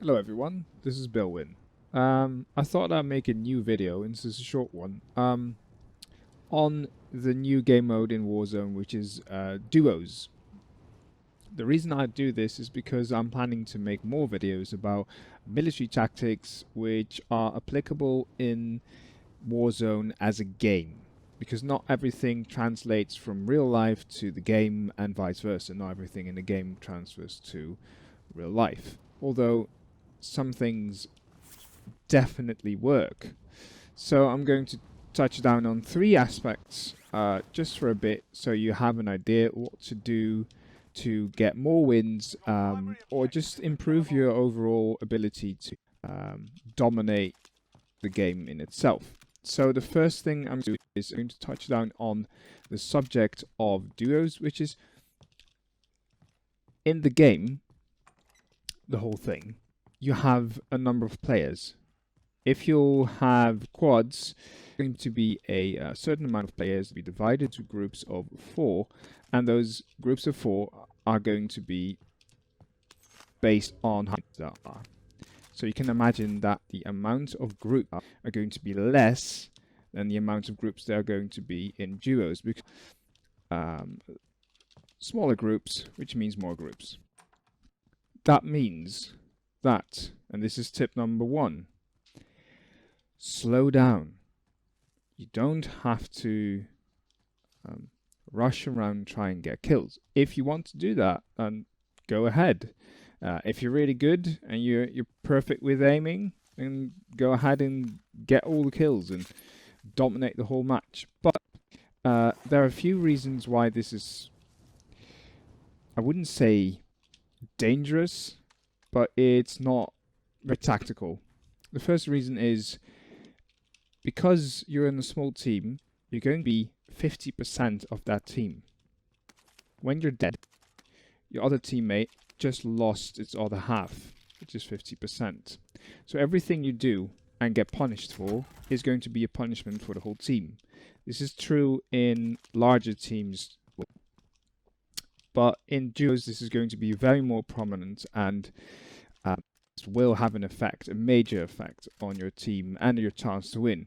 Hello everyone, this is Billwin. I thought I'd make a new video, and this is a short one, on the new game mode in Warzone, which is duos. The reason I do this is because I'm planning to make more videos about military tactics which are applicable in Warzone as a game. Because not everything translates from real life to the game and vice versa. Not everything in the game transfers to real life. Although some things definitely work. So I'm going to touch down on three aspects just for a bit so you have an idea what to do to get more wins or just improve your overall ability to dominate the game in itself. So the first thing I'm going to do is I'm going to touch down on the subject of duos, which is in the game, the whole thing, you have a number of players. If you have quads, it's going to be a certain amount of players to be divided to groups of 4, and those groups of 4 are going to be based on how many there are. So you can imagine that the amount of groups are going to be less than the amount of groups there are going to be in duos, because smaller groups, which means more groups. That means that, and this is tip number 1, slow down. You don't have to rush around try and get kills. If you want to do that, then go ahead. If you're really good and you're perfect with aiming, then go ahead and get all the kills and dominate the whole match. But there are a few reasons why this is, I wouldn't say dangerous, but it's not very tactical. The first reason is because you're in a small team, you're going to be 50% of that team. When you're dead, your other teammate just lost its other half, which is 50%. So everything you do and get punished for is going to be a punishment for the whole team. This is true in larger teams, but in duos this is going to be very more prominent, and will have an effect, a major effect on your team and your chance to win.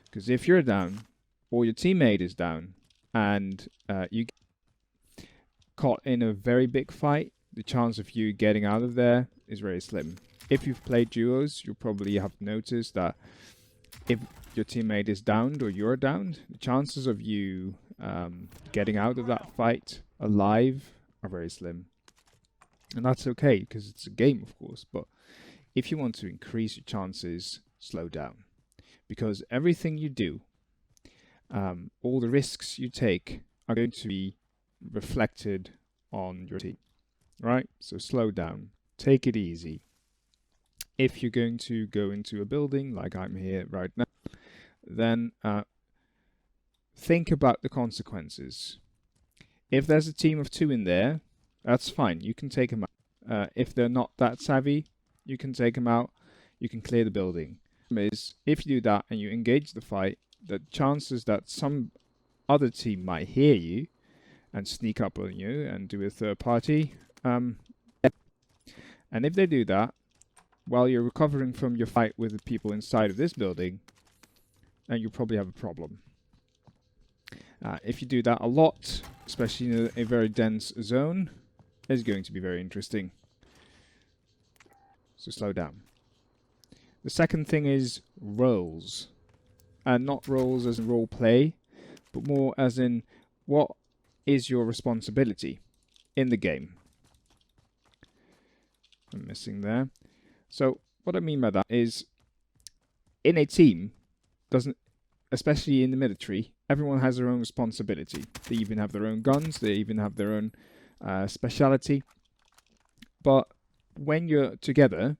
Because if you're down or your teammate is down and you get caught in a very big fight, the chance of you getting out of there is very slim. If you've played duos, you'll probably have noticed that if your teammate is downed or you're downed, the chances of you getting out of that fight alive are very slim. And that's okay, because it's a game, of course, but if you want to increase your chances, slow down. Because everything you do, all the risks you take are going to be reflected on your team, right? So slow down, take it easy. If you're going to go into a building, like I'm here right now, then think about the consequences. If there's a team of 2 in there, that's fine, you can take them out. If they're not that savvy, you can take them out, you can clear the building. Is if you do that and you engage the fight, the chances that some other team might hear you and sneak up on you and do a third party, and if they do that while you're recovering from your fight with the people inside of this building, then you probably have a problem. If you do that a lot, especially in a very dense zone, it's going to be very interesting. So slow down. The second thing is roles. And not roles as in role play, but more as in what is your responsibility in the game. I'm missing there. So what I mean by that is, in a team, especially in the military, everyone has their own responsibility. They even have their own guns, they even have their own speciality. But when you're together,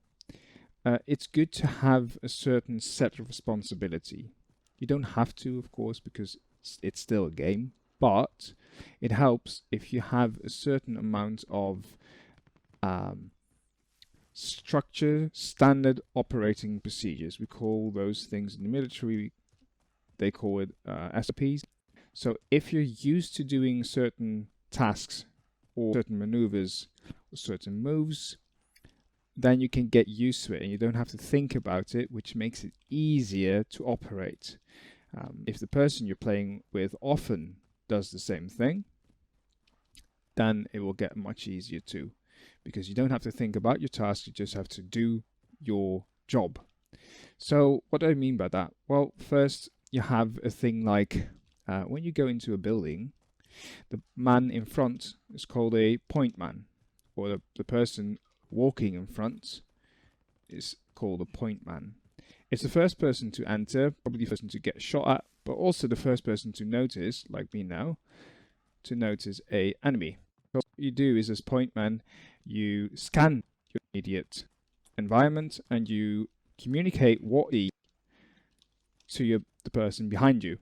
it's good to have a certain set of responsibility. You don't have to, of course, because it's still a game, but it helps if you have a certain amount of structure, standard operating procedures. We call those things in the military, they call it SOPs. So if you're used to doing certain tasks or certain maneuvers or certain moves, then you can get used to it and you don't have to think about it, which makes it easier to operate. If the person you're playing with often does the same thing, then it will get much easier too, because you don't have to think about your task, you just have to do your job. So what do I mean by that? Well, first you have a thing like when you go into a building, the man in front is called a point man, or the person walking in front is called a point man. It's the first person to enter, probably the first person to get shot at, but also the first person to notice, like me now, to notice a enemy. So what you do is, as point man, you scan your immediate environment and you communicate what you see to the person behind you.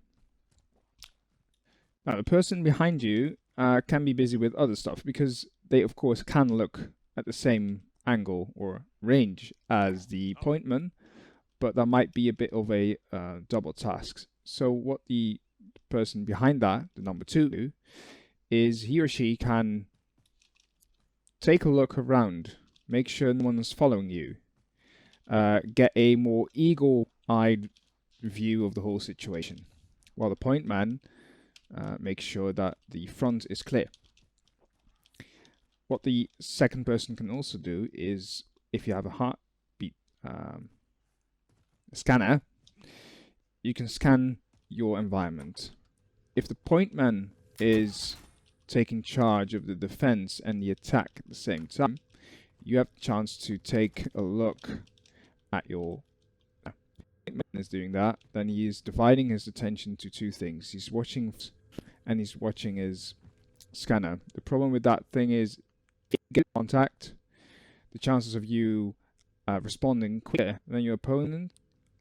Now, the person behind you can be busy with other stuff, because they, of course, can look at the same angle or range as the point man, but that might be a bit of a double task. So what the person behind that, the number 2, is he or she can take a look around, make sure no one's following you, get a more eagle-eyed view of the whole situation, while the point man makes sure that the front is clear. What the second person can also do is, if you have a heartbeat scanner, you can scan your environment. If the point man is taking charge of the defense and the attack at the same time, you have the chance to take a look at your is doing that, then he is dividing his attention to 2 things. He's watching and he's watching his scanner. The problem with that thing is, if you get contact, the chances of you responding quicker than your opponent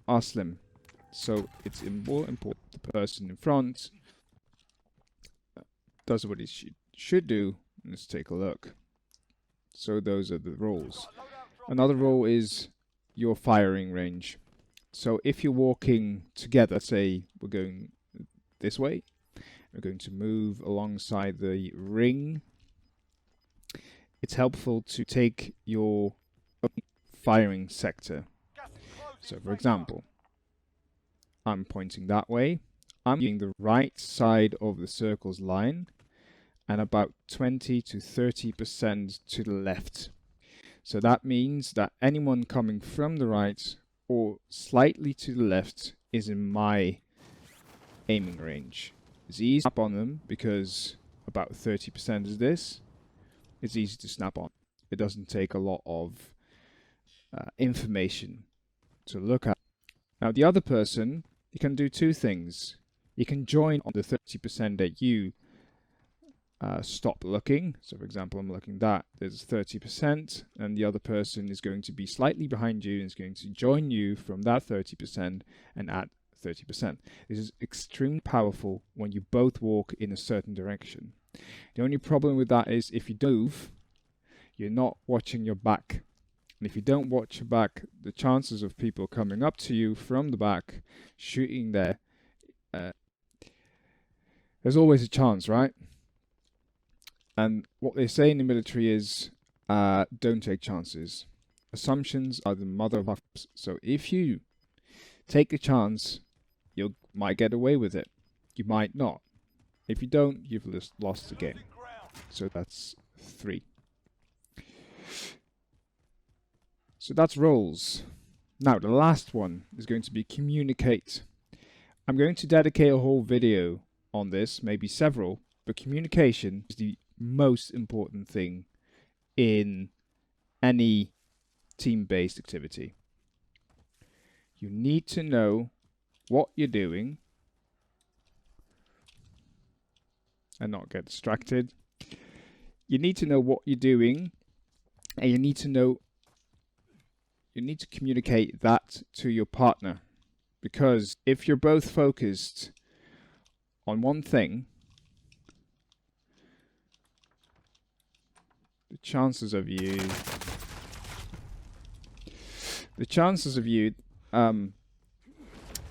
are slim. So it's more important the person in front does what he should do. Let's take a look. So those are the roles. Another role is your firing range. So if you're walking together, say we're going this way, we're going to move alongside the ring, it's helpful to take your firing sector. So for example, I'm pointing that way, I'm using the right side of the circle's line and about 20 to 30% to the left. So that means that anyone coming from the right or slightly to the left is in my aiming range. It's easy to snap on them because about 30% is this. It's easy to snap on. It doesn't take a lot of information to look at. Now the other person, you can do 2 things. You can join on the 30% that you stop looking. So for example, I'm looking that there's 30% and the other person is going to be slightly behind you and is going to join you from that 30% and add 30%. This is extremely powerful when you both walk in a certain direction. The only problem with that is if you move, you're not watching your back. And if you don't watch your back, the chances of people coming up to you from the back, shooting there, there's always a chance, right? And what they say in the military is, don't take chances. Assumptions are the mother of ups. So if you take a chance, you might get away with it. You might not. If you don't, you've lost the game. So that's 3. So that's roles. Now the last one is going to be communicate. I'm going to dedicate a whole video on this, maybe several, but communication is the most important thing in any team-based activity. You need to know what you're doing and not get distracted. You need to know what you're doing, and you need to communicate that to your partner, because if you're both focused on one thing, the chances of you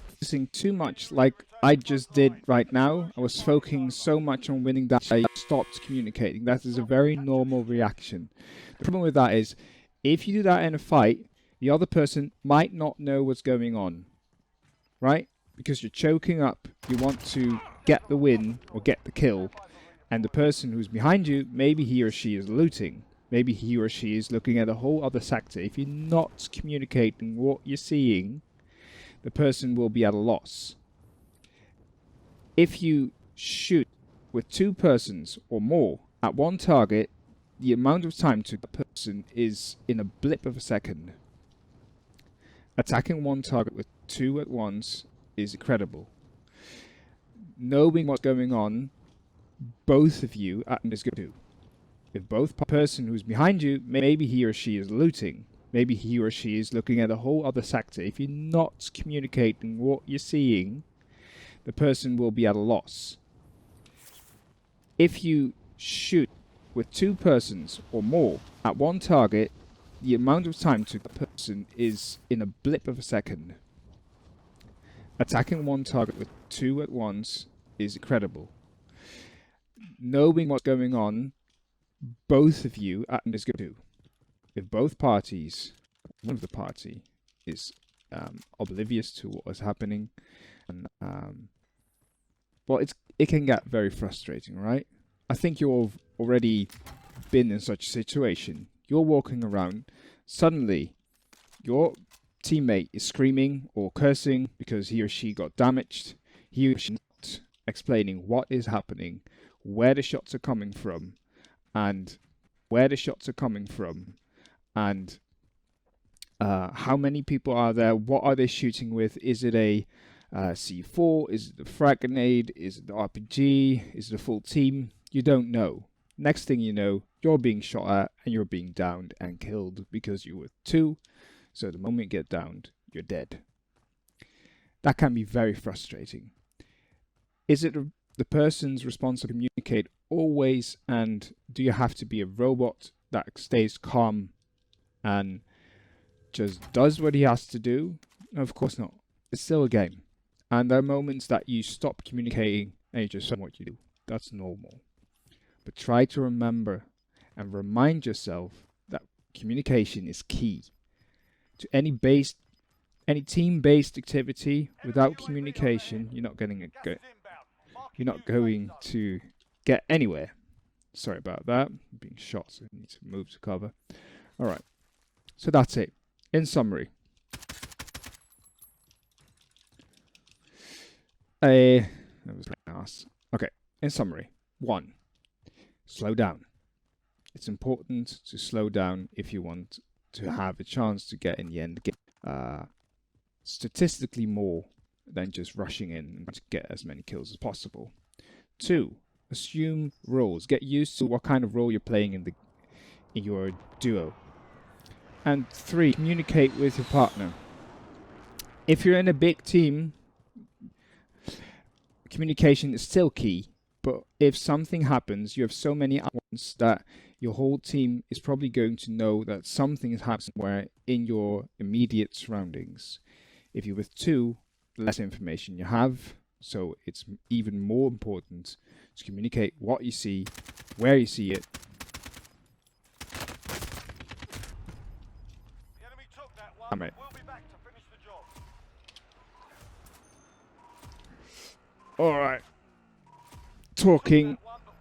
focusing too much, like I just did right now, I was focusing so much on winning that I stopped communicating. That is a very normal reaction. The problem with that is, If you do that in a fight, the other person might not know what's going on, right? Because you're choking up, you want to get the win or get the kill, and the person who's behind you, maybe he or she is looting. Maybe he or she is looking at a whole other sector. If you're not communicating what you're seeing, the person will be at a loss. If you shoot with 2 persons or more at one target, the amount of time to the person is in a blip of a second. Attacking one target with 2 at once is incredible. Knowing what's going on, both of you is good too. If both person who's behind you, maybe he or she is looting. Maybe he or she is looking at a whole other sector. If you're not communicating what you're seeing, the person will be at a loss. If you shoot with 2 persons or more at one target, the amount of time to the person is in a blip of a second. Attacking one target with 2 at once is incredible. Knowing what's going on, both of you is good too. If both parties, one of the party is oblivious to what is happening, and well, it can get very frustrating, right? I think you've already been in such a situation. You're walking around, suddenly your teammate is screaming or cursing because he or she got damaged. He or she not explaining what is happening, where the shots are coming from, and how many people are there, what are they shooting with, is it a C4, is it the frag grenade, is it the RPG, is it a full team? You don't know. Next thing you know, you're being shot at and you're being downed and killed because you were 2, so the moment you get downed, you're dead. That can be very frustrating. Is it the person's responsibility to communicate always, and do you have to be a robot that stays calm and just does what he has to do? No, of course not. It's still a game. And there are moments that you stop communicating and you just say what you do. That's normal. But try to remember and remind yourself that communication is key. To any team-based activity, without communication, you're not going to get anywhere. Sorry about that. I'm being shot, so I need to move to cover. All right. So that's it. In summary, okay. In summary, 1, slow down. It's important to slow down if you want to have a chance to get in the end game. Statistically more than just rushing in and to get as many kills as possible. 2, assume roles. Get used to what kind of role you're playing in your duo. And 3, communicate with your partner. If you're in a big team, communication is still key. But if something happens, you have so many at once that your whole team is probably going to know that something is happening somewhere in your immediate surroundings. If you're with 2, the less information you have, so it's even more important to communicate what you see, where you see it. The enemy took that one. We'll be back to finish the job. All right. Talking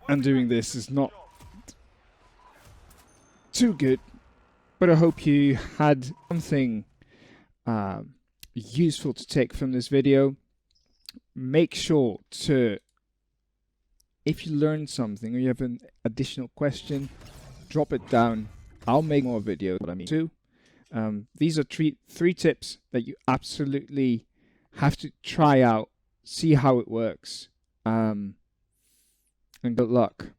and doing this is not too good, but I hope you had something useful to take from this video. Make sure to, if you learned something or you have an additional question, drop it down. I'll make more videos. These are 3 tips that you absolutely have to try out, see how it works, and good luck.